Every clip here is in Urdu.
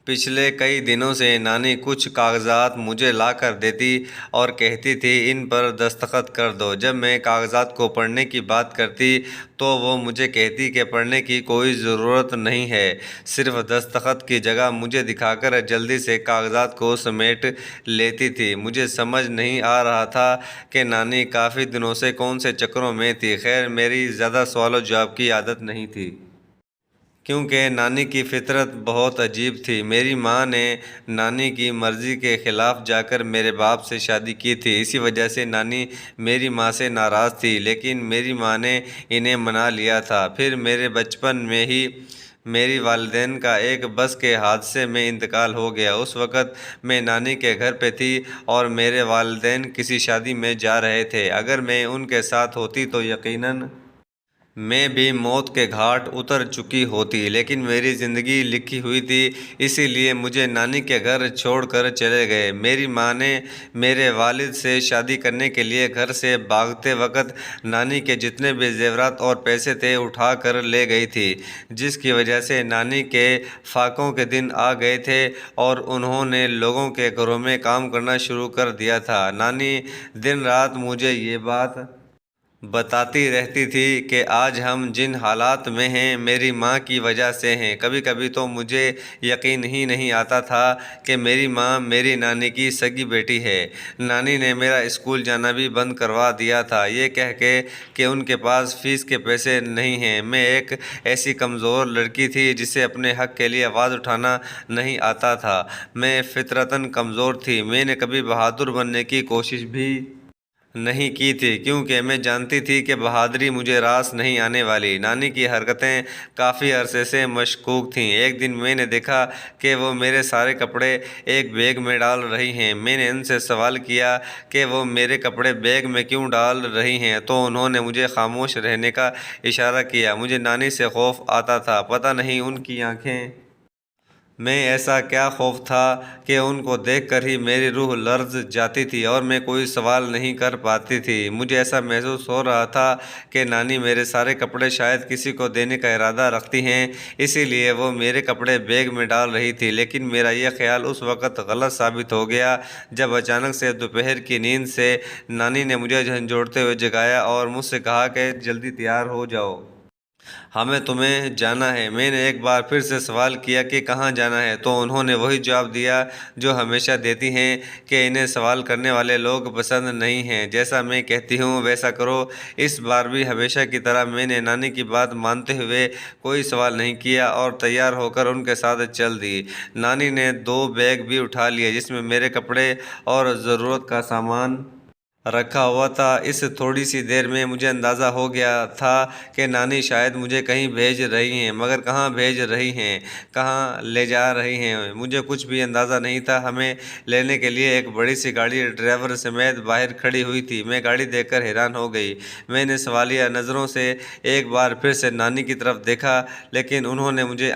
پچھلے کئی دنوں سے نانی کچھ کاغذات مجھے لا کر دیتی اور کہتی تھی ان پر دستخط کر دو۔ جب میں کاغذات کو پڑھنے کی بات کرتی تو وہ مجھے کہتی کہ پڑھنے کی کوئی ضرورت نہیں ہے، صرف دستخط کی جگہ مجھے دکھا کر جلدی سے کاغذات کو سمیٹ لیتی تھی۔ مجھے سمجھ نہیں آ رہا تھا کہ نانی کافی دنوں سے کون سے چکروں میں تھی۔ خیر، میری زیادہ سوال و جواب کی عادت نہیں تھی، کیونکہ نانی کی فطرت بہت عجیب تھی۔ میری ماں نے نانی کی مرضی کے خلاف جا کر میرے باپ سے شادی کی تھی، اسی وجہ سے نانی میری ماں سے ناراض تھی، لیکن میری ماں نے انہیں منا لیا تھا۔ پھر میرے بچپن میں ہی میری والدین کا ایک بس کے حادثے میں انتقال ہو گیا۔ اس وقت میں نانی کے گھر پہ تھی اور میرے والدین کسی شادی میں جا رہے تھے۔ اگر میں ان کے ساتھ ہوتی تو یقیناً میں بھی موت کے گھاٹ اتر چکی ہوتی، لیکن میری زندگی لکھی ہوئی تھی، اسی لیے مجھے نانی کے گھر چھوڑ کر چلے گئے۔ میری ماں نے میرے والد سے شادی کرنے کے لیے گھر سے بھاگتے وقت نانی کے جتنے بھی زیورات اور پیسے تھے اٹھا کر لے گئی تھی، جس کی وجہ سے نانی کے فاقوں کے دن آ گئے تھے اور انہوں نے لوگوں کے گھروں میں کام کرنا شروع کر دیا تھا۔ نانی دن رات مجھے یہ بات بتاتی رہتی تھی کہ آج ہم جن حالات میں ہیں میری ماں کی وجہ سے ہیں۔ کبھی کبھی تو مجھے یقین ہی نہیں آتا تھا کہ میری ماں میری نانی کی سگی بیٹی ہے۔ نانی نے میرا اسکول جانا بھی بند کروا دیا تھا، یہ کہہ کے کہ ان کے پاس فیس کے پیسے نہیں ہیں۔ میں ایک ایسی کمزور لڑکی تھی جسے اپنے حق کے لیے آواز اٹھانا نہیں آتا تھا۔ میں فطرتاً کمزور تھی، میں نے کبھی بہادر بننے کی کوشش بھی نہیں کی تھی، کیونکہ میں جانتی تھی کہ بہادری مجھے راس نہیں آنے والی۔ نانی کی حرکتیں کافی عرصے سے مشکوک تھیں۔ ایک دن میں نے دیکھا کہ وہ میرے سارے کپڑے ایک بیگ میں ڈال رہی ہیں۔ میں نے ان سے سوال کیا کہ وہ میرے کپڑے بیگ میں کیوں ڈال رہی ہیں، تو انہوں نے مجھے خاموش رہنے کا اشارہ کیا۔ مجھے نانی سے خوف آتا تھا، پتہ نہیں ان کی آنکھیں میں ایسا کیا خوف تھا کہ ان کو دیکھ کر ہی میری روح لرز جاتی تھی اور میں کوئی سوال نہیں کر پاتی تھی۔ مجھے ایسا محسوس ہو رہا تھا کہ نانی میرے سارے کپڑے شاید کسی کو دینے کا ارادہ رکھتی ہیں، اسی لیے وہ میرے کپڑے بیگ میں ڈال رہی تھی۔ لیکن میرا یہ خیال اس وقت غلط ثابت ہو گیا جب اچانک سے دوپہر کی نیند سے نانی نے مجھے جھنجھوڑتے ہوئے جگایا اور مجھ سے کہا کہ جلدی تیار ہو جاؤ، ہمیں تمہیں جانا ہے۔ میں نے ایک بار پھر سے سوال کیا کہ کہاں جانا ہے، تو انہوں نے وہی جواب دیا جو ہمیشہ دیتی ہیں کہ انہیں سوال کرنے والے لوگ پسند نہیں ہیں، جیسا میں کہتی ہوں ویسا کرو۔ اس بار بھی ہمیشہ کی طرح میں نے نانی کی بات مانتے ہوئے کوئی سوال نہیں کیا اور تیار ہو کر ان کے ساتھ چل دی۔ نانی نے 2 بیگ بھی اٹھا لیے جس میں میرے کپڑے اور ضرورت کا سامان رکھا ہوا تھا۔ اس تھوڑی سی دیر میں مجھے اندازہ ہو گیا تھا کہ نانی شاید مجھے کہیں بھیج رہی ہیں، مگر کہاں بھیج رہی ہیں، کہاں لے جا رہی ہیں، مجھے کچھ بھی اندازہ نہیں تھا۔ ہمیں لینے کے لیے ایک بڑی سی گاڑی ڈرائیور سمیت باہر کھڑی ہوئی تھی۔ میں گاڑی دیکھ کر حیران ہو گئی۔ میں نے سوالیہ نظروں سے ایک بار پھر سے نانی کی طرف دیکھا، لیکن انہوں نے مجھے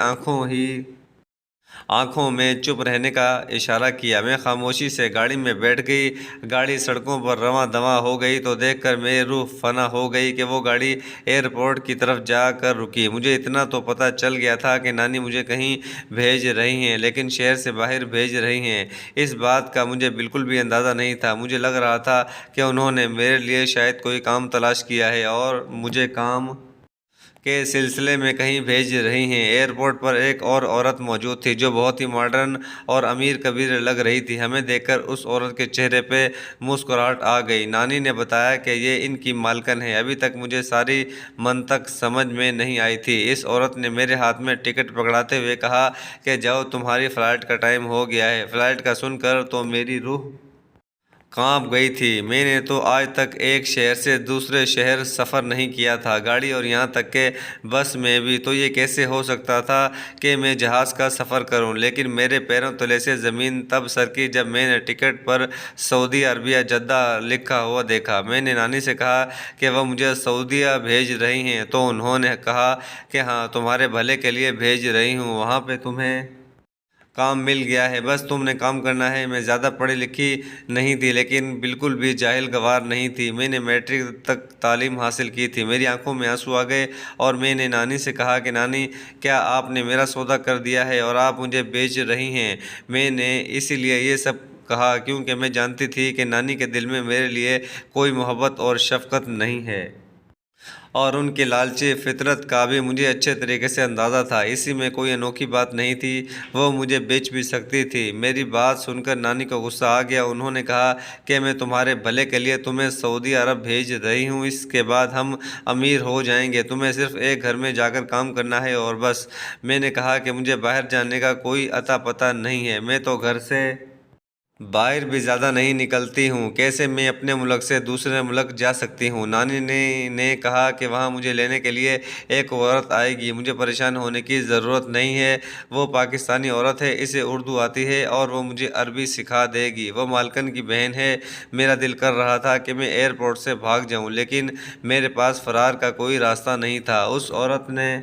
آنکھوں میں چپ رہنے کا اشارہ کیا۔ میں خاموشی سے گاڑی میں بیٹھ گئی۔ گاڑی سڑکوں پر رواں دواں ہو گئی تو دیکھ کر میری روح فنا ہو گئی کہ وہ گاڑی ایئرپورٹ کی طرف جا کر رکی۔ مجھے اتنا تو پتہ چل گیا تھا کہ نانی مجھے کہیں بھیج رہی ہیں، لیکن شہر سے باہر بھیج رہی ہیں، اس بات کا مجھے بالکل بھی اندازہ نہیں تھا۔ مجھے لگ رہا تھا کہ انہوں نے میرے لیے شاید کوئی کام تلاش کیا ہے اور مجھے کام کے سلسلے میں کہیں بھیج رہی ہیں۔ ایئرپورٹ پر ایک اور عورت موجود تھی جو بہت ہی ماڈرن اور امیر کبیر لگ رہی تھی۔ ہمیں دیکھ کر اس عورت کے چہرے پہ مسکراہٹ آ گئی۔ نانی نے بتایا کہ یہ ان کی مالکن ہے۔ ابھی تک مجھے ساری منطق سمجھ میں نہیں آئی تھی۔ اس عورت نے میرے ہاتھ میں ٹکٹ پکڑاتے ہوئے کہا کہ جاؤ، تمہاری فلائٹ کا ٹائم ہو گیا ہے۔ فلائٹ کا سن کر تو میری روح کانپ گئی تھی۔ میں نے تو آج تک ایک شہر سے دوسرے شہر سفر نہیں کیا تھا، گاڑی اور یہاں تک کہ بس میں بھی، تو یہ کیسے ہو سکتا تھا کہ میں جہاز کا سفر کروں؟ لیکن میرے پیروں تلے سے زمین تب سرکی جب میں نے ٹکٹ پر سعودی عربیہ جدہ لکھا ہوا دیکھا۔ میں نے نانی سے کہا کہ وہ مجھے سعودیہ بھیج رہی ہیں، تو انہوں نے کہا کہ ہاں، تمہارے بھلے کے لیے بھیج رہی ہوں، وہاں پہ تمہیں کام مل گیا ہے، بس تم نے کام کرنا ہے۔ میں زیادہ پڑھی لکھی نہیں تھی لیکن بالکل بھی جاہل گوار نہیں تھی۔ میں نے میٹرک تک تعلیم حاصل کی تھی۔ میری آنکھوں میں آنسو آ گئے اور میں نے نانی سے کہا کہ نانی، کیا آپ نے میرا سودا کر دیا ہے اور آپ مجھے بیچ رہی ہیں؟ میں نے اسی لیے یہ سب کہا کیونکہ میں جانتی تھی کہ نانی کے دل میں میرے لیے کوئی محبت اور شفقت نہیں ہے، اور ان کی لالچی فطرت کا بھی مجھے اچھے طریقے سے اندازہ تھا۔ اسی میں کوئی انوکھی بات نہیں تھی، وہ مجھے بیچ بھی سکتی تھی۔ میری بات سن کر نانی کو غصہ آ گیا۔ انہوں نے کہا کہ میں تمہارے بھلے کے لیے تمہیں سعودی عرب بھیج رہی ہوں، اس کے بعد ہم امیر ہو جائیں گے، تمہیں صرف ایک گھر میں جا کر کام کرنا ہے اور بس۔ میں نے کہا کہ مجھے باہر جانے کا کوئی اتا پتہ نہیں ہے، میں تو گھر سے باہر بھی زیادہ نہیں نکلتی ہوں، کیسے میں اپنے ملک سے دوسرے ملک جا سکتی ہوں؟ نانی نے کہا کہ وہاں مجھے لینے کے لیے ایک عورت آئے گی، مجھے پریشان ہونے کی ضرورت نہیں ہے، وہ پاکستانی عورت ہے، اسے اردو آتی ہے اور وہ مجھے عربی سکھا دے گی، وہ مالکن کی بہن ہے۔ میرا دل کر رہا تھا کہ میں ایئرپورٹ سے بھاگ جاؤں، لیکن میرے پاس فرار کا کوئی راستہ نہیں تھا۔ اس عورت نے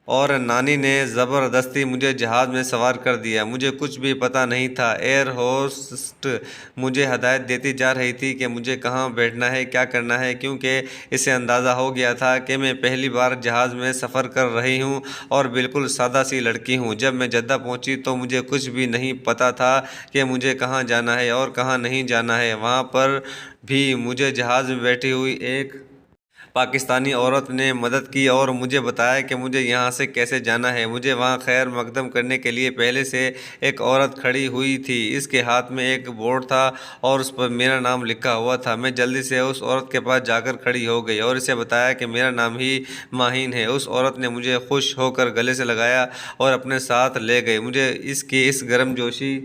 اور نانی نے زبردستی مجھے جہاز میں سوار کر دیا۔ مجھے کچھ بھی پتہ نہیں تھا۔ ایئر ہوسٹ مجھے ہدایت دیتی جا رہی تھی کہ مجھے کہاں بیٹھنا ہے، کیا کرنا ہے، کیونکہ اسے اندازہ ہو گیا تھا کہ میں پہلی بار جہاز میں سفر کر رہی ہوں اور بالکل سادہ سی لڑکی ہوں۔ جب میں جدہ پہنچی تو مجھے کچھ بھی نہیں پتہ تھا کہ مجھے کہاں جانا ہے اور کہاں نہیں جانا ہے۔ وہاں پر بھی مجھے جہاز میں بیٹھی ہوئی ایک پاکستانی عورت نے مدد کی اور مجھے بتایا کہ مجھے یہاں سے کیسے جانا ہے۔ مجھے وہاں خیر مقدم کرنے کے لیے پہلے سے ایک عورت کھڑی ہوئی تھی، اس کے ہاتھ میں ایک بورڈ تھا اور اس پر میرا نام لکھا ہوا تھا۔ میں جلدی سے اس عورت کے پاس جا کر کھڑی ہو گئی اور اسے بتایا کہ میرا نام ہی ماہین ہے۔ اس عورت نے مجھے خوش ہو کر گلے سے لگایا اور اپنے ساتھ لے گئی۔ مجھے اس کی اس گرم جوشی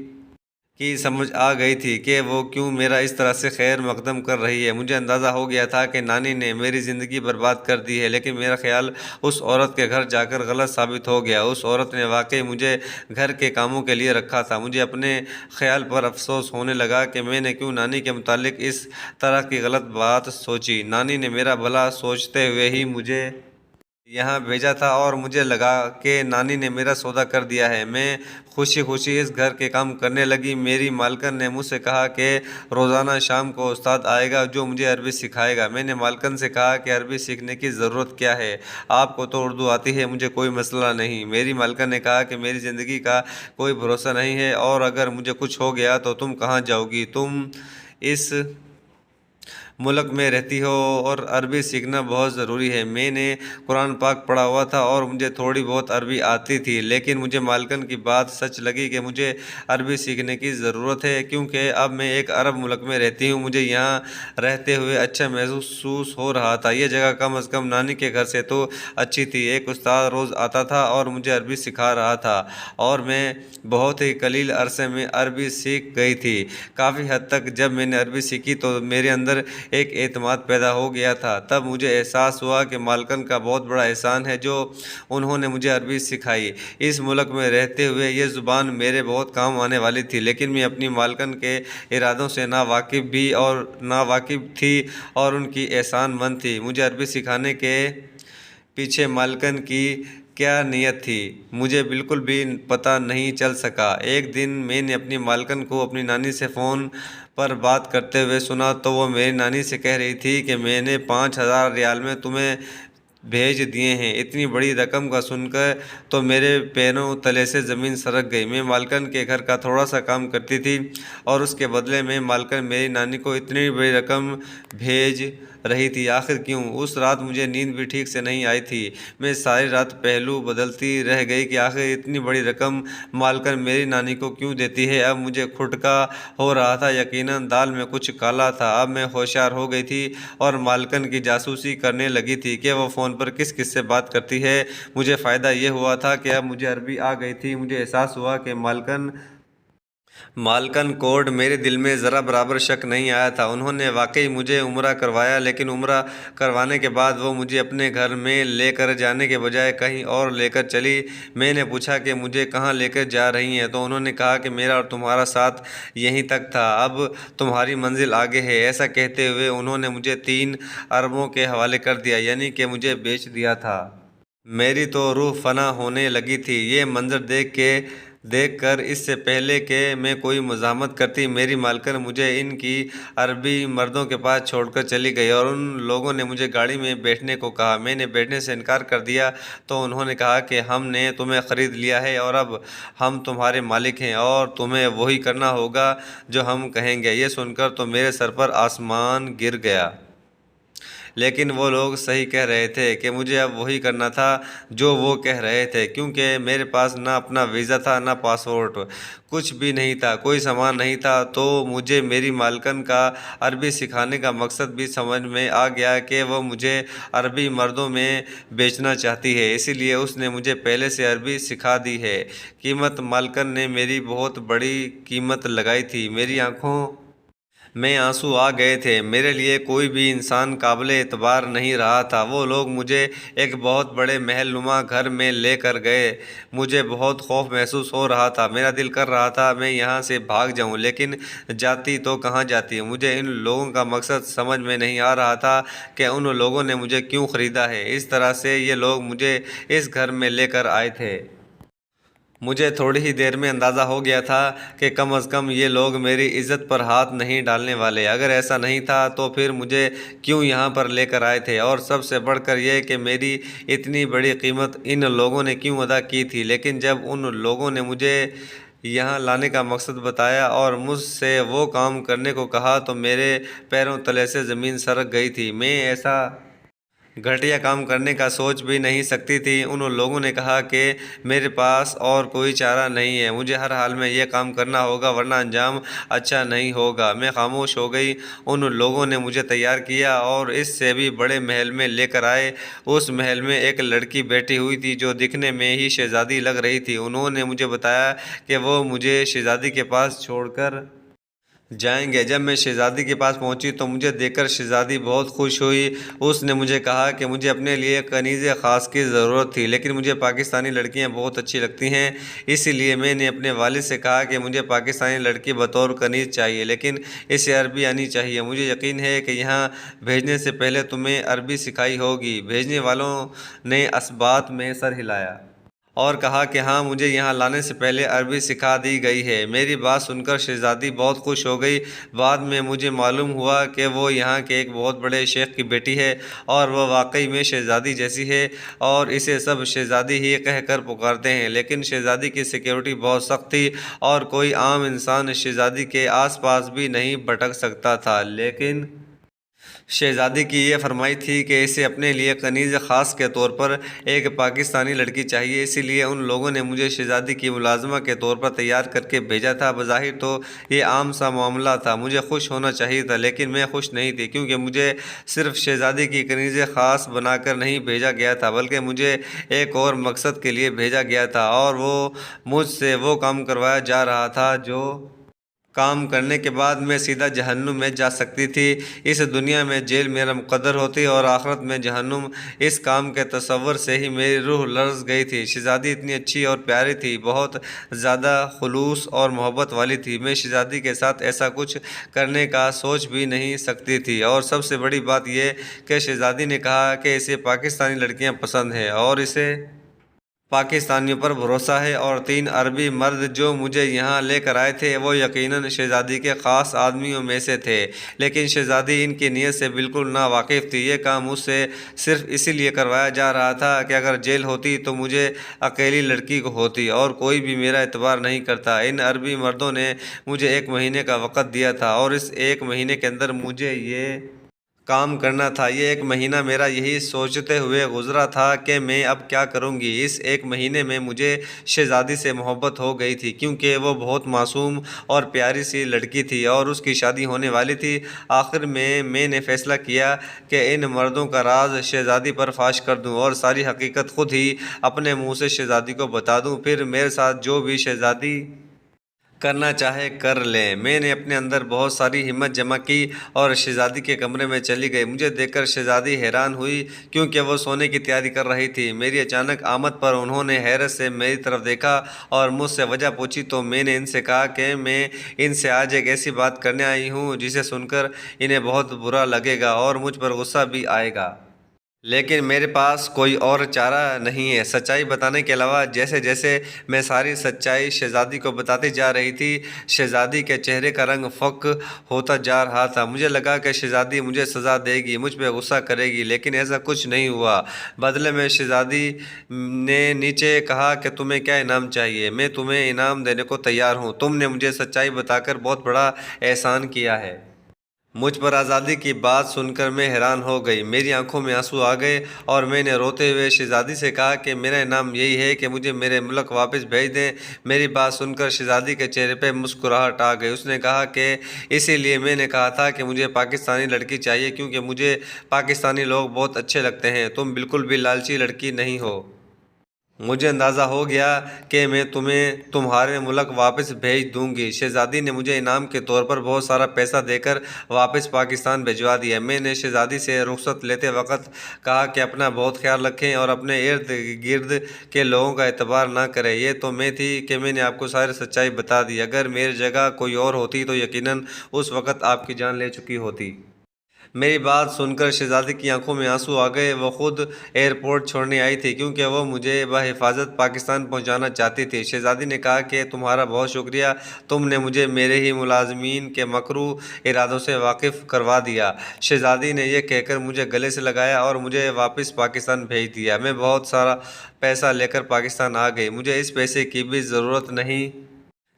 کی سمجھ آ گئی تھی کہ وہ کیوں میرا اس طرح سے خیر مقدم کر رہی ہے۔ مجھے اندازہ ہو گیا تھا کہ نانی نے میری زندگی برباد کر دی ہے، لیکن میرا خیال اس عورت کے گھر جا کر غلط ثابت ہو گیا۔ اس عورت نے واقعی مجھے گھر کے کاموں کے لیے رکھا تھا۔ مجھے اپنے خیال پر افسوس ہونے لگا کہ میں نے کیوں نانی کے متعلق اس طرح کی غلط بات سوچی۔ نانی نے میرا بھلا سوچتے ہوئے ہی مجھے یہاں بھیجا تھا اور مجھے لگا کہ نانی نے میرا سودا کر دیا ہے۔ میں خوشی خوشی اس گھر کے کام کرنے لگی۔ میری مالکن نے مجھ سے کہا کہ روزانہ شام کو استاد آئے گا جو مجھے عربی سکھائے گا۔ میں نے مالکن سے کہا کہ عربی سیکھنے کی ضرورت کیا ہے، آپ کو تو اردو آتی ہے، مجھے کوئی مسئلہ نہیں۔ میری مالکن نے کہا کہ میری زندگی کا کوئی بھروسہ نہیں ہے اور اگر مجھے کچھ ہو گیا تو تم کہاں جاؤ گی؟ تم اس ملک میں رہتی ہو اور عربی سیکھنا بہت ضروری ہے۔ میں نے قرآن پاک پڑھا ہوا تھا اور مجھے تھوڑی بہت عربی آتی تھی، لیکن مجھے مالکن کی بات سچ لگی کہ مجھے عربی سیکھنے کی ضرورت ہے، کیونکہ اب میں ایک عرب ملک میں رہتی ہوں۔ مجھے یہاں رہتے ہوئے اچھا محسوس ہو رہا تھا۔ یہ جگہ کم از کم نانی کے گھر سے تو اچھی تھی۔ ایک استاد روز آتا تھا اور مجھے عربی سکھا رہا تھا اور میں بہت ہی قلیل عرصے میں عربی سیکھ گئی تھی۔ کافی حد تک جب میں نے عربی سیکھی تو میرے اندر ایک اعتماد پیدا ہو گیا تھا۔ تب مجھے احساس ہوا کہ مالکن کا بہت بڑا احسان ہے جو انہوں نے مجھے عربی سکھائی۔ اس ملک میں رہتے ہوئے یہ زبان میرے بہت کام آنے والی تھی، لیکن میں اپنی مالکن کے ارادوں سے ناواقف تھی اور ان کی احسان مند تھی۔ مجھے عربی سکھانے کے پیچھے مالکن کی کیا نیت تھی، مجھے بالکل بھی پتہ نہیں چل سکا۔ ایک دن میں نے اپنی مالکن کو اپنی نانی سے فون پر بات کرتے ہوئے سنا تو وہ میری نانی سے کہہ رہی تھی کہ میں نے 5,000 ریال میں تمہیں بھیج دیے ہیں۔ اتنی بڑی رقم کا سن کر تو میرے پیروں تلے سے زمین سرک گئی۔ میں مالکن کے گھر کا تھوڑا سا کام کرتی تھی اور اس کے بدلے میں مالکن میری نانی کو اتنی بڑی رقم بھیج رہی تھی۔ آخر کیوں؟ اس رات مجھے نیند بھی ٹھیک سے نہیں آئی تھی۔ میں ساری رات پہلو بدلتی رہ گئی کہ آخر اتنی بڑی رقم مالکن میری نانی کو کیوں دیتی ہے۔ اب مجھے کھٹکا ہو رہا تھا، یقیناً دال میں کچھ کالا تھا۔ اب میں ہوشیار ہو گئی تھی اور مالکن کی جاسوسی کرنے لگی تھی کہ وہ فون پر کس کس سے بات کرتی ہے۔ مجھے فائدہ یہ ہوا تھا کہ اب مجھے عربی آ گئی تھی۔ مجھے احساس ہوا کہ مالکن کوڈ میرے دل میں ذرا برابر شک نہیں آیا تھا۔ انہوں نے واقعی مجھے عمرہ کروایا، لیکن عمرہ کروانے کے بعد وہ مجھے اپنے گھر میں لے کر جانے کے بجائے کہیں اور لے کر چلی۔ میں نے پوچھا کہ مجھے کہاں لے کر جا رہی ہیں تو انہوں نے کہا کہ میرا اور تمہارا ساتھ یہیں تک تھا، اب تمہاری منزل آگے ہے۔ ایسا کہتے ہوئے انہوں نے مجھے 3 اربوں کے حوالے کر دیا، یعنی کہ مجھے بیچ دیا تھا۔ میری تو روح فنا ہونے لگی تھی۔ یہ منظر دیکھ کے دیکھ کر اس سے پہلے کہ میں کوئی مزاحمت کرتی میری مالکن مجھے ان کی عربی مردوں کے پاس چھوڑ کر چلی گئی اور ان لوگوں نے مجھے گاڑی میں بیٹھنے کو کہا۔ میں نے بیٹھنے سے انکار کر دیا تو انہوں نے کہا کہ ہم نے تمہیں خرید لیا ہے اور اب ہم تمہارے مالک ہیں اور تمہیں وہی کرنا ہوگا جو ہم کہیں گے۔ یہ سن کر تو میرے سر پر آسمان گر گیا، لیکن وہ لوگ صحیح کہہ رہے تھے کہ مجھے اب وہی کرنا تھا جو وہ کہہ رہے تھے، کیونکہ میرے پاس نہ اپنا ویزا تھا نہ پاسپورٹ، کچھ بھی نہیں تھا، کوئی سامان نہیں تھا۔ تو مجھے میری مالکن کا عربی سکھانے کا مقصد بھی سمجھ میں آ گیا کہ وہ مجھے عربی مردوں میں بیچنا چاہتی ہے، اسی لیے اس نے مجھے پہلے سے عربی سکھا دی ہے۔ قیمت مالکن نے میری بہت بڑی قیمت لگائی تھی، میری آنکھوں میں آنسو آ گئے تھے، میرے لیے کوئی بھی انسان قابل اعتبار نہیں رہا تھا۔ وہ لوگ مجھے ایک بہت بڑے محل نما گھر میں لے کر گئے، مجھے بہت خوف محسوس ہو رہا تھا، میرا دل کر رہا تھا میں یہاں سے بھاگ جاؤں، لیکن جاتی تو کہاں جاتی۔ مجھے ان لوگوں کا مقصد سمجھ میں نہیں آ رہا تھا کہ ان لوگوں نے مجھے کیوں خریدا ہے۔ اس طرح سے یہ لوگ مجھے اس گھر میں لے کر آئے تھے۔ مجھے تھوڑی ہی دیر میں اندازہ ہو گیا تھا کہ کم از کم یہ لوگ میری عزت پر ہاتھ نہیں ڈالنے والے، اگر ایسا نہیں تھا تو پھر مجھے کیوں یہاں پر لے کر آئے تھے، اور سب سے بڑھ کر یہ کہ میری اتنی بڑی قیمت ان لوگوں نے کیوں ادا کی تھی۔ لیکن جب ان لوگوں نے مجھے یہاں لانے کا مقصد بتایا اور مجھ سے وہ کام کرنے کو کہا تو میرے پیروں تلے سے زمین سرک گئی تھی۔ میں ایسا گھٹیا کام کرنے کا سوچ بھی نہیں سکتی تھی۔ ان لوگوں نے کہا کہ میرے پاس اور کوئی چارہ نہیں ہے، مجھے ہر حال میں یہ کام کرنا ہوگا ورنہ انجام اچھا نہیں ہوگا۔ میں خاموش ہو گئی۔ ان لوگوں نے مجھے تیار کیا اور اس سے بھی بڑے محل میں لے کر آئے۔ اس محل میں ایک لڑکی بیٹھی ہوئی تھی جو دیکھنے میں ہی شہزادی لگ رہی تھی۔ انہوں نے مجھے بتایا کہ وہ مجھے شہزادی کے پاس چھوڑ کر جائیں گے۔ جب میں شہزادی کے پاس پہنچی تو مجھے دیکھ کر شہزادی بہت خوش ہوئی۔ اس نے مجھے کہا کہ مجھے اپنے لیے کنیز خاص کی ضرورت تھی، لیکن مجھے پاکستانی لڑکیاں بہت اچھی لگتی ہیں، اسی لیے میں نے اپنے والد سے کہا کہ مجھے پاکستانی لڑکی بطور کنیز چاہیے، لیکن اسے عربی آنی چاہیے۔ مجھے یقین ہے کہ یہاں بھیجنے سے پہلے تمہیں عربی سکھائی ہوگی۔ بھیجنے والوں نے اثبات میں سر ہلایا اور کہا کہ ہاں، مجھے یہاں لانے سے پہلے عربی سکھا دی گئی ہے۔ میری بات سن کر شہزادی بہت خوش ہو گئی۔ بعد میں مجھے معلوم ہوا کہ وہ یہاں کے ایک بہت بڑے شیخ کی بیٹی ہے اور وہ واقعی میں شہزادی جیسی ہے اور اسے سب شہزادی ہی کہہ کر پکارتے ہیں، لیکن شہزادی کی سیکیورٹی بہت سخت تھی اور کوئی عام انسان شہزادی کے آس پاس بھی نہیں بھٹک سکتا تھا۔ لیکن شہزادی کی یہ فرمائش تھی کہ اسے اپنے لیے کنیز خاص کے طور پر ایک پاکستانی لڑکی چاہیے، اسی لیے ان لوگوں نے مجھے شہزادی کی ملازمہ کے طور پر تیار کر کے بھیجا تھا۔ بظاہر تو یہ عام سا معاملہ تھا، مجھے خوش ہونا چاہیے تھا، لیکن میں خوش نہیں تھی، کیونکہ مجھے صرف شہزادی کی کنیز خاص بنا کر نہیں بھیجا گیا تھا، بلکہ مجھے ایک اور مقصد کے لیے بھیجا گیا تھا، اور وہ مجھ سے وہ کام کروایا جا رہا تھا جو کام کرنے کے بعد میں سیدھا جہنم میں جا سکتی تھی۔ اس دنیا میں جیل میرا مقدر ہوتی اور آخرت میں جہنم۔ اس کام کے تصور سے ہی میری روح لرز گئی تھی۔ شہزادی اتنی اچھی اور پیاری تھی، بہت زیادہ خلوص اور محبت والی تھی، میں شہزادی کے ساتھ ایسا کچھ کرنے کا سوچ بھی نہیں سکتی تھی۔ اور سب سے بڑی بات یہ کہ شہزادی نے کہا کہ اسے پاکستانی لڑکیاں پسند ہیں اور اسے پاکستانیوں پر بھروسہ ہے، اور 3 عربی مرد جو مجھے یہاں لے کر آئے تھے وہ یقیناً شہزادی کے خاص آدمیوں میں سے تھے، لیکن شہزادی ان کی نیت سے بالکل ناواقف تھی۔ یہ کام مجھ سے صرف اسی لیے کروایا جا رہا تھا کہ اگر جیل ہوتی تو مجھے اکیلی لڑکی کو ہوتی اور کوئی بھی میرا اعتبار نہیں کرتا۔ ان عربی مردوں نے مجھے 1 مہینے کا وقت دیا تھا اور اس 1 مہینے کے اندر مجھے یہ کام کرنا تھا۔ یہ 1 مہینہ میرا یہی سوچتے ہوئے گزرا تھا کہ میں اب کیا کروں گی۔ اس 1 مہینے میں مجھے شہزادی سے محبت ہو گئی تھی، کیونکہ وہ بہت معصوم اور پیاری سی لڑکی تھی اور اس کی شادی ہونے والی تھی۔ آخر میں نے فیصلہ کیا کہ ان مردوں کا راز شہزادی پر فاش کر دوں اور ساری حقیقت خود ہی اپنے منہ سے شہزادی کو بتا دوں، پھر میرے ساتھ جو بھی شہزادی کرنا چاہے کر لیں۔ میں نے اپنے اندر بہت ساری ہمت جمع کی اور شہزادی کے کمرے میں چلی گئی۔ مجھے دیکھ کر شہزادی حیران ہوئی، کیونکہ وہ سونے کی تیاری کر رہی تھی۔ میری اچانک آمد پر انہوں نے حیرت سے میری طرف دیکھا اور مجھ سے وجہ پوچھی تو میں نے ان سے کہا کہ میں ان سے آج ایک ایسی بات کرنے آئی ہوں جسے سن کر انہیں بہت برا لگے گا اور مجھ پر غصہ بھی آئے گا۔ لیکن میرے پاس کوئی اور چارہ نہیں ہے۔ سچائی بتانے کے علاوہ جیسے جیسے میں ساری سچائی شہزادی کو بتاتی جا رہی تھی، شہزادی کے چہرے کا رنگ فک ہوتا جا رہا تھا۔ مجھے لگا کہ شہزادی مجھے سزا دے گی، مجھ پہ غصہ کرے گی، لیکن ایسا کچھ نہیں ہوا۔ بدلے میں شہزادی نے نیچے کہا کہ تمہیں کیا انعام چاہیے؟ میں تمہیں انعام دینے کو تیار ہوں۔ تم نے مجھے سچائی بتا کر بہت بڑا احسان کیا ہے۔ مجھ پر آزادی کی بات سن کر میں حیران ہو گئی، میری آنکھوں میں آنسو آ گئے اور میں نے روتے ہوئے شہزادی سے کہا کہ میرا انعام یہی ہے کہ مجھے میرے ملک واپس بھیج دیں۔ میری بات سن کر شہزادی کے چہرے پہ مسکراہٹ آ گئی۔ اس نے کہا کہ اسی لیے میں نے کہا تھا کہ مجھے پاکستانی لڑکی چاہیے، کیونکہ مجھے پاکستانی لوگ بہت اچھے لگتے ہیں۔ تم بالکل بھی لالچی لڑکی نہیں ہو۔ مجھے اندازہ ہو گیا کہ میں تمہیں تمہارے ملک واپس بھیج دوں گی۔ شہزادی نے مجھے انعام کے طور پر بہت سارا پیسہ دے کر واپس پاکستان بھجوا دیا۔ میں نے شہزادی سے رخصت لیتے وقت کہا کہ اپنا بہت خیال رکھیں اور اپنے ارد گرد کے لوگوں کا اعتبار نہ کریں۔ یہ تو میں تھی کہ میں نے آپ کو ساری سچائی بتا دی۔ اگر میری جگہ کوئی اور ہوتی تو یقیناً اس وقت آپ کی جان لے چکی ہوتی۔ میری بات سن کر شہزادی کی آنکھوں میں آنسو آ گئے۔ وہ خود ایئرپورٹ چھوڑنے آئی تھی کیونکہ وہ مجھے بحفاظت پاکستان پہنچانا چاہتی تھی۔ شہزادی نے کہا کہ تمہارا بہت شکریہ، تم نے مجھے میرے ہی ملازمین کے مکروہ ارادوں سے واقف کروا دیا۔ شہزادی نے یہ کہہ کر مجھے گلے سے لگایا اور مجھے واپس پاکستان بھیج دیا۔ میں بہت سارا پیسہ لے کر پاکستان آ گئی۔ مجھے اس پیسے کی بھی ضرورت نہیں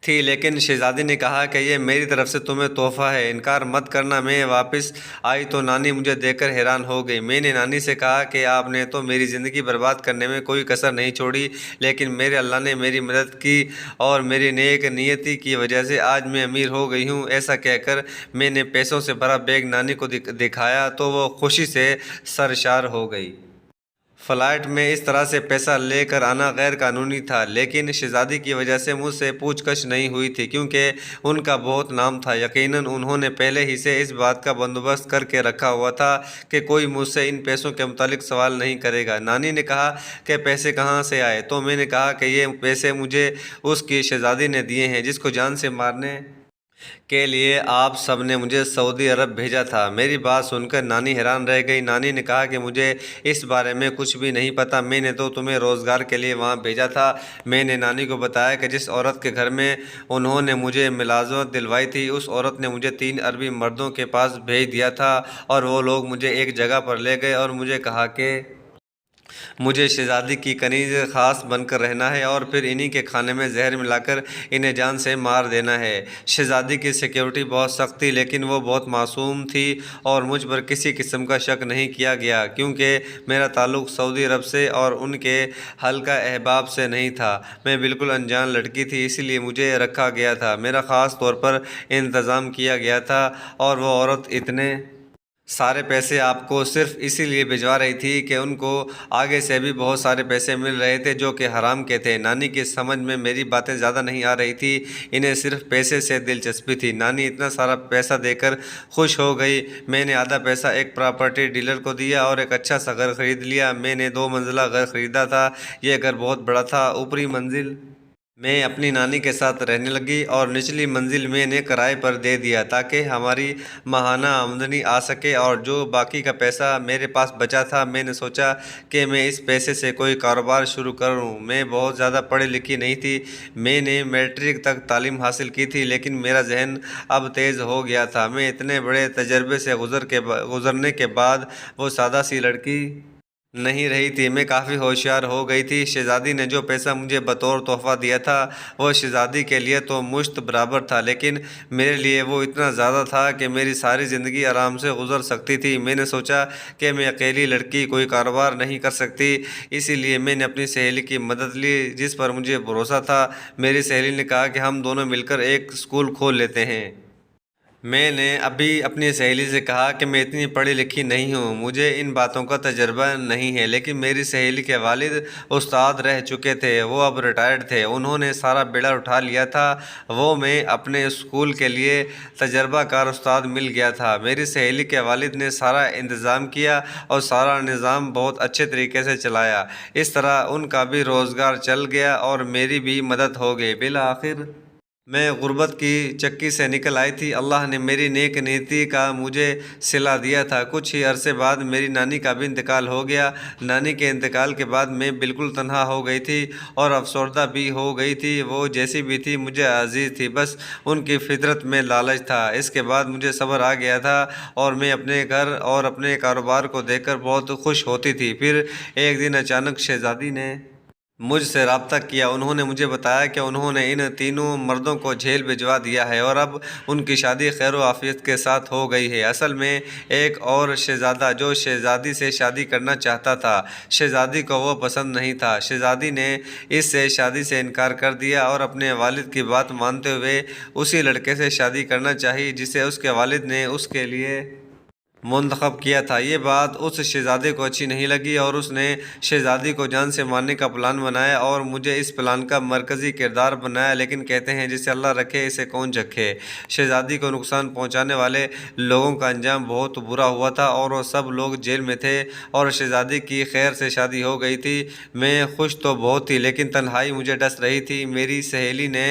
تھی، لیکن شہزادی نے کہا کہ یہ میری طرف سے تمہیں تحفہ ہے، انکار مت کرنا۔ میں واپس آئی تو نانی مجھے دیکھ کر حیران ہو گئی۔ میں نے نانی سے کہا کہ آپ نے تو میری زندگی برباد کرنے میں کوئی کسر نہیں چھوڑی، لیکن میرے اللہ نے میری مدد کی اور میری نیک نیتی کی وجہ سے آج میں امیر ہو گئی ہوں۔ ایسا کہہ کر میں نے پیسوں سے بھرا بیگ نانی کو دکھایا تو وہ خوشی سے سرشار ہو گئی۔ فلائٹ میں اس طرح سے پیسہ لے کر آنا غیر قانونی تھا، لیکن شہزادی کی وجہ سے مجھ سے پوچھ گچھ نہیں ہوئی تھی کیونکہ ان کا بہت نام تھا۔ یقیناً انہوں نے پہلے ہی سے اس بات کا بندوبست کر کے رکھا ہوا تھا کہ کوئی مجھ سے ان پیسوں کے متعلق سوال نہیں کرے گا۔ نانی نے کہا کہ پیسے کہاں سے آئے؟ تو میں نے کہا کہ یہ پیسے مجھے اس کی شہزادی نے دیے ہیں جس کو جان سے مارنے کے لیے آپ سب نے مجھے سعودی عرب بھیجا تھا۔ میری بات سن کر نانی حیران رہ گئی۔ نانی نے کہا کہ مجھے اس بارے میں کچھ بھی نہیں پتہ، میں نے تو تمہیں روزگار کے لیے وہاں بھیجا تھا۔ میں نے نانی کو بتایا کہ جس عورت کے گھر میں انہوں نے مجھے ملازمت دلوائی تھی، اس عورت نے مجھے 3 عربی مردوں کے پاس بھیج دیا تھا اور وہ لوگ مجھے ایک جگہ پر لے گئے اور مجھے کہا کہ مجھے شہزادی کی کنیز خاص بن کر رہنا ہے اور پھر انہی کے کھانے میں زہر ملا کر انہیں جان سے مار دینا ہے۔ شہزادی کی سیکیورٹی بہت سخت تھی، لیکن وہ بہت معصوم تھی اور مجھ پر کسی قسم کا شک نہیں کیا گیا کیونکہ میرا تعلق سعودی عرب سے اور ان کے حلقہ احباب سے نہیں تھا۔ میں بالکل انجان لڑکی تھی، اسی لیے مجھے رکھا گیا تھا، میرا خاص طور پر انتظام کیا گیا تھا اور وہ عورت اتنے سارے پیسے آپ کو صرف اسی لیے بھجوا رہی تھی کہ ان کو آگے سے بھی بہت سارے پیسے مل رہے تھے جو کہ حرام کے تھے۔ نانی کی سمجھ میں میری باتیں زیادہ نہیں آ رہی تھی، انہیں صرف پیسے سے دلچسپی تھی۔ نانی اتنا سارا پیسہ دے کر خوش ہو گئی۔ میں نے آدھا پیسہ ایک پراپرٹی ڈیلر کو دیا اور ایک اچھا سا گھر خرید لیا۔ میں نے 2 منزلہ گھر خریدا تھا، یہ گھر بہت بڑا تھا۔ اوپری منزل میں اپنی نانی کے ساتھ رہنے لگی اور نچلی منزل میں نے کرائے پر دے دیا تاکہ ہماری ماہانہ آمدنی آ سکے، اور جو باقی کا پیسہ میرے پاس بچا تھا میں نے سوچا کہ میں اس پیسے سے کوئی کاروبار شروع کروں۔ میں بہت زیادہ پڑھی لکھی نہیں تھی، میں نے میٹرک تک تعلیم حاصل کی تھی، لیکن میرا ذہن اب تیز ہو گیا تھا۔ میں اتنے بڑے تجربے سے گزرنے کے بعد وہ سادہ سی لڑکی نہیں رہی تھی، میں کافی ہوشیار ہو گئی تھی۔ شہزادی نے جو پیسہ مجھے بطور تحفہ دیا تھا وہ شہزادی کے لیے تو مشت برابر تھا، لیکن میرے لیے وہ اتنا زیادہ تھا کہ میری ساری زندگی آرام سے گزر سکتی تھی۔ میں نے سوچا کہ میں اکیلی لڑکی کوئی کاروبار نہیں کر سکتی، اسی لیے میں نے اپنی سہیلی کی مدد لی جس پر مجھے بھروسہ تھا۔ میری سہیلی نے کہا کہ ہم دونوں مل کر ایک اسکول کھول لیتے ہیں۔ میں نے ابھی اپنی سہیلی سے کہا کہ میں اتنی پڑھی لکھی نہیں ہوں، مجھے ان باتوں کا تجربہ نہیں ہے، لیکن میری سہیلی کے والد استاد رہ چکے تھے، وہ اب ریٹائرڈ تھے، انہوں نے سارا بیڑا اٹھا لیا تھا۔ وہ میں اپنے اسکول کے لیے تجربہ کار استاد مل گیا تھا۔ میری سہیلی کے والد نے سارا انتظام کیا اور سارا نظام بہت اچھے طریقے سے چلایا، اس طرح ان کا بھی روزگار چل گیا اور میری بھی مدد ہو گئی۔ بالآخر میں غربت کی چکی سے نکل آئی تھی۔ اللہ نے میری نیک نیتی کا مجھے صلہ دیا تھا۔ کچھ ہی عرصے بعد میری نانی کا بھی انتقال ہو گیا۔ نانی کے انتقال کے بعد میں بالکل تنہا ہو گئی تھی اور افسردہ بھی ہو گئی تھی۔ وہ جیسی بھی تھی مجھے عزیز تھی، بس ان کی فطرت میں لالچ تھا۔ اس کے بعد مجھے صبر آ گیا تھا اور میں اپنے گھر اور اپنے کاروبار کو دیکھ کر بہت خوش ہوتی تھی۔ پھر ایک دن اچانک شہزادی نے مجھ سے رابطہ کیا۔ انہوں نے مجھے بتایا کہ انہوں نے ان تینوں مردوں کو جیل بھجوا دیا ہے اور اب ان کی شادی خیر و عافیت کے ساتھ ہو گئی ہے۔ اصل میں ایک اور شہزادہ جو شہزادی سے شادی کرنا چاہتا تھا، شہزادی کو وہ پسند نہیں تھا۔ شہزادی نے اس سے شادی سے انکار کر دیا اور اپنے والد کی بات مانتے ہوئے اسی لڑکے سے شادی کرنا چاہی جسے اس کے والد نے اس کے لیے منتخب کیا تھا۔ یہ بات اس شہزادے کو اچھی نہیں لگی اور اس نے شہزادی کو جان سے مارنے کا پلان بنایا اور مجھے اس پلان کا مرکزی کردار بنایا۔ لیکن کہتے ہیں جسے اللہ رکھے اسے کون چکھے۔ شہزادی کو نقصان پہنچانے والے لوگوں کا انجام بہت برا ہوا تھا اور وہ سب لوگ جیل میں تھے اور شہزادی کی خیر سے شادی ہو گئی تھی۔ میں خوش تو بہت تھی لیکن تنہائی مجھے ڈس رہی تھی۔ میری سہیلی نے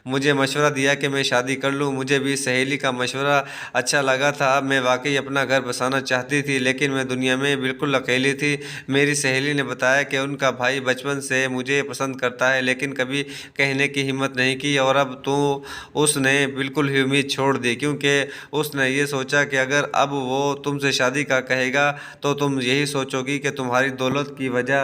مجھے مشورہ دیا کہ میں شادی کر لوں۔ مجھے بھی سہیلی کا مشورہ اچھا لگا تھا۔ اب میں واقعی اپنا گھر بسانا چاہتی تھی لیکن میں دنیا میں بالکل اکیلی تھی۔ میری سہیلی نے بتایا کہ ان کا بھائی بچپن سے مجھے پسند کرتا ہے لیکن کبھی کہنے کی ہمت نہیں کی اور اب تو اس نے بالکل ہی امید چھوڑ دی، کیونکہ اس نے یہ سوچا کہ اگر اب وہ تم سے شادی کا کہے گا تو تم یہی سوچو گی کہ تمہاری دولت کی وجہ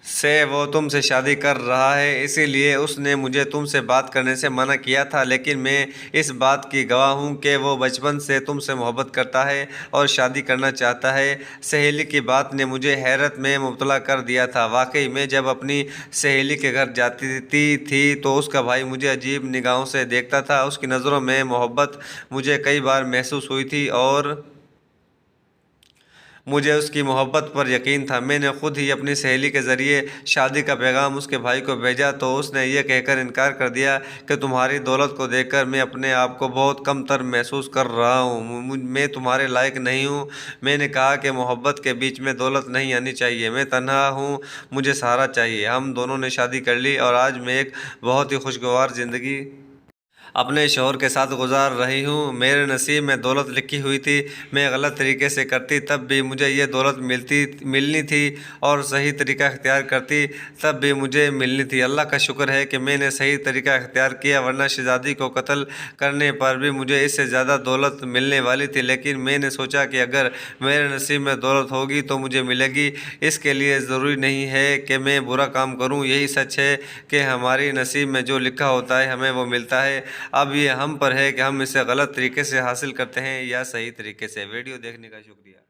سے وہ تم سے شادی کر رہا ہے۔ اسی لیے اس نے مجھے تم سے بات کرنے سے منع کیا تھا، لیکن میں اس بات کی گواہ ہوں کہ وہ بچپن سے تم سے محبت کرتا ہے اور شادی کرنا چاہتا ہے۔ سہیلی کی بات نے مجھے حیرت میں مبتلا کر دیا تھا۔ واقعی میں جب اپنی سہیلی کے گھر جاتی تھی تو اس کا بھائی مجھے عجیب نگاہوں سے دیکھتا تھا۔ اس کی نظروں میں محبت مجھے کئی بار محسوس ہوئی تھی اور مجھے اس کی محبت پر یقین تھا۔ میں نے خود ہی اپنی سہیلی کے ذریعے شادی کا پیغام اس کے بھائی کو بھیجا تو اس نے یہ کہہ کر انکار کر دیا کہ تمہاری دولت کو دیکھ کر میں اپنے آپ کو بہت کم تر محسوس کر رہا ہوں، میں تمہارے لائق نہیں ہوں۔ میں نے کہا کہ محبت کے بیچ میں دولت نہیں آنی چاہیے، میں تنہا ہوں، مجھے سہارا چاہیے۔ ہم دونوں نے شادی کر لی اور آج میں ایک بہت ہی خوشگوار زندگی اپنے شوہر کے ساتھ گزار رہی ہوں۔ میرے نصیب میں دولت لکھی ہوئی تھی، میں غلط طریقے سے کرتی تب بھی مجھے یہ دولت ملنی تھی اور صحیح طریقہ اختیار کرتی تب بھی مجھے ملنی تھی۔ اللہ کا شکر ہے کہ میں نے صحیح طریقہ اختیار کیا، ورنہ شہزادی کو قتل کرنے پر بھی مجھے اس سے زیادہ دولت ملنے والی تھی۔ لیکن میں نے سوچا کہ اگر میرے نصیب میں دولت ہوگی تو مجھے ملے گی، اس کے لیے ضروری نہیں ہے کہ میں برا کام کروں۔ یہی سچ ہے کہ ہماری نصیب میں جو لکھا ہوتا ہے ہمیں وہ ملتا ہے، اب یہ ہم پر ہے کہ ہم اسے غلط طریقے سے حاصل کرتے ہیں یا صحیح طریقے سے۔ ویڈیو دیکھنے کا شکریہ۔